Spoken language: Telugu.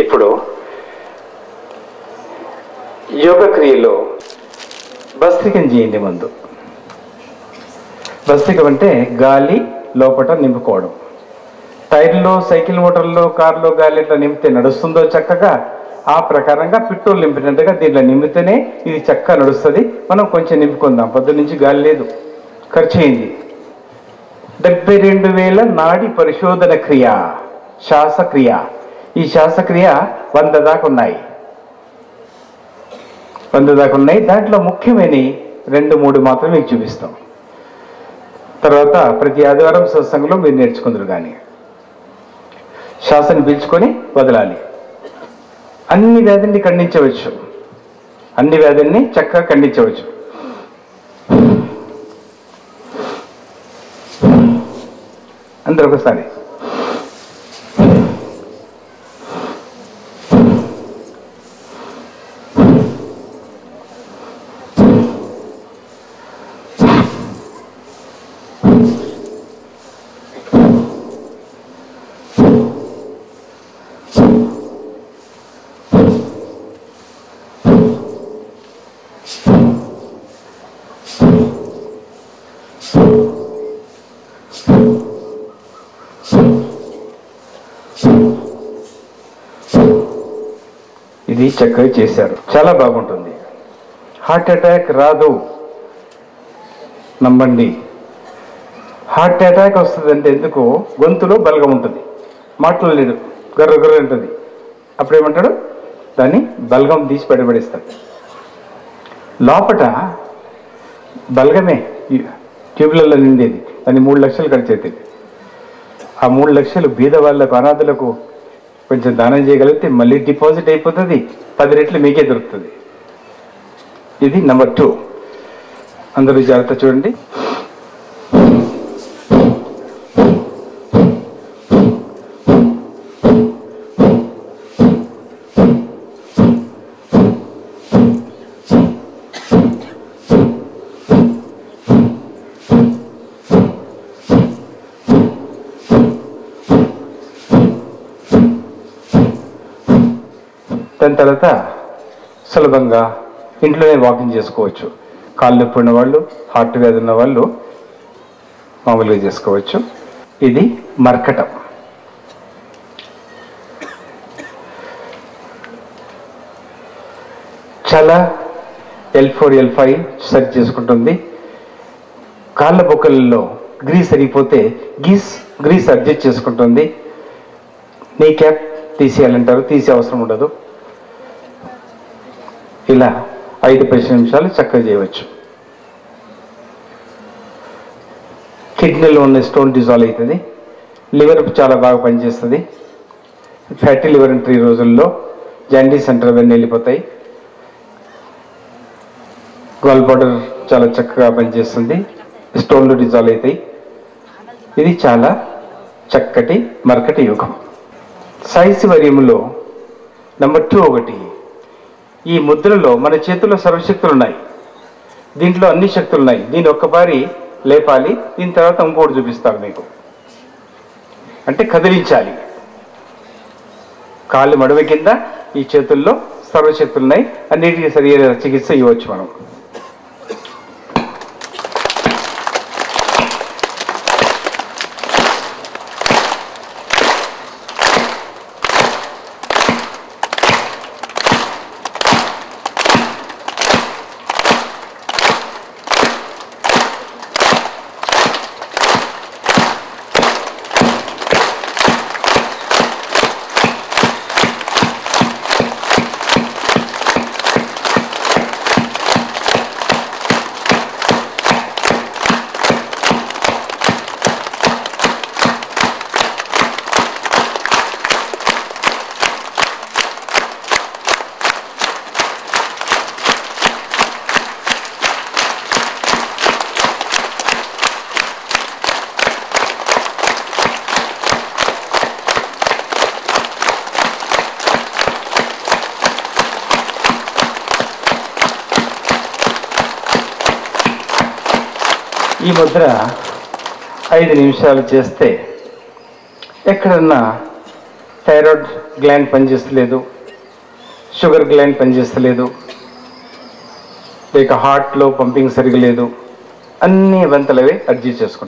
ఇప్పుడు యోగ క్రియలో భస్త్రికం చేయండి. ముందు భస్త్రికం అంటే గాలి లోపల నింపుకోవడం. టైర్లో, సైకిల్ మోటార్లో, కారులో గాలి ఎట్లా నింపితే నడుస్తుందో చక్కగా, ఆ ప్రకారంగా పెట్రోల్ నింపినట్టుగా దీంట్లో నింపితేనే ఇది చక్కగా నడుస్తుంది. మనం కొంచెం నింపుకుందాం. పొద్దున్న నుంచి గాలి లేదు, ఖర్చు అయింది. 72,000 నాడి పరిశోధన క్రియ, శ్వాసక్రియ. ఈ శ్వాసక్రియ 100 దాకా ఉన్నాయి. 100 దాకా ఉన్నాయి. దాంట్లో ముఖ్యమైన 2-3 మాత్రం మీకు చూపిస్తాం. తర్వాత ప్రతి ఆదివారం సత్సంగంలో మీరు నేర్చుకుందరు. కానీ శ్వాసని పీల్చుకొని వదలాలి. అన్ని వ్యాధుల్ని ఖండించవచ్చు, అన్ని వ్యాధుల్ని చక్కగా ఖండించవచ్చు. అందరూ ఒకసారి ఇది చక్కగా చేశారు, చాలా బాగుంటుంది. హార్ట్ అటాక్ రాదు, నమ్మండి. హార్ట్ అటాక్ వస్తుందంటే ఎందుకు? గొంతులో బలగం ఉంటుంది, మాటలు లేదు, గర్ర గర్ర ఉంటుంది. అప్పుడేమంటాడు? దాన్ని బలగం తీసి పడిపడిస్తాడు. లోపట బలగమే ట్యూబ్లలో నిండేది, దాన్ని 3 లక్షలు ఖర్చు అవుతుంది. ఆ 3 లక్షలు బీద వాళ్ళకు, అనాథులకు కొంచెం దానం చేయగలిగితే మళ్ళీ డిపాజిట్ అయిపోతుంది, 10 రెట్లు మీకే దొరుకుతుంది. ఇది నెంబర్ 2. అందరూ జాగ్రత్త చూడండి. దాని తర్వాత సులభంగా ఇంట్లోనే వాకింగ్ చేసుకోవచ్చు. కాళ్ళు నొప్పి ఉన్న వాళ్ళు, హార్ట్ వ్యాధి ఉన్న వాళ్ళు మామూలుగా చేసుకోవచ్చు. ఇది మర్కటం. చాలా L4 L5 సెర్చ్ చేసుకుంటుంది. కాళ్ళ బొక్కలలో గ్రీస్ సరిగిపోతే గ్రీస్ అడ్జస్ట్ చేసుకుంటుంది. నీ క్యాప్ తీసేయాలంటారు, తీసే అవసరం ఉండదు. ఇలా 5-10 నిమిషాలు చక్కగా చేయవచ్చు. కిడ్నీలో ఉన్న స్టోన్ డిజాల్వ్ అవుతుంది. లివర్ చాలా బాగా పనిచేస్తుంది. ఫ్యాటీ లివర్ అంటే 3 రోజుల్లో జాండీస్ సెంటర్ అవన్నీ వెళ్ళిపోతాయి. గాల్ బ్లాడర్ చాలా చక్కగా పనిచేస్తుంది, స్టోన్లు డిజాల్వ్ అవుతాయి. ఇది చాలా చక్కటి మర్కటి యోగం. సాయిశివర్యంలో నెంబర్ 2 ఒకటి. ఈ ముద్రలో మన చేతుల్లో సర్వశక్తులు ఉన్నాయి, దీంట్లో అన్ని శక్తులు ఉన్నాయి. దీన్ని ఒక్కసారి లేపాలి, దీని తర్వాత ఇంకోటి చూపిస్తారు మీకు. అంటే కదిలించాలి. కాళ్ళు మడవ కింద ఈ చేతుల్లో సర్వశక్తులు ఉన్నాయి. అన్నిటికీ సరైన చికిత్స ఇవ్వచ్చు మనం. ఈ ముద్ర 5 నిమిషాలు చేస్తే ఎక్కడన్నా థైరాయిడ్ గ్లాండ్ పనిచేస్తలేదు, షుగర్ గ్లాండ్ పనిచేస్తలేదు, లేక హార్ట్లో పంపింగ్ సరిగా లేదు, అన్ని వంతలవే అడ్జస్ట్ చేసుకుంటాం.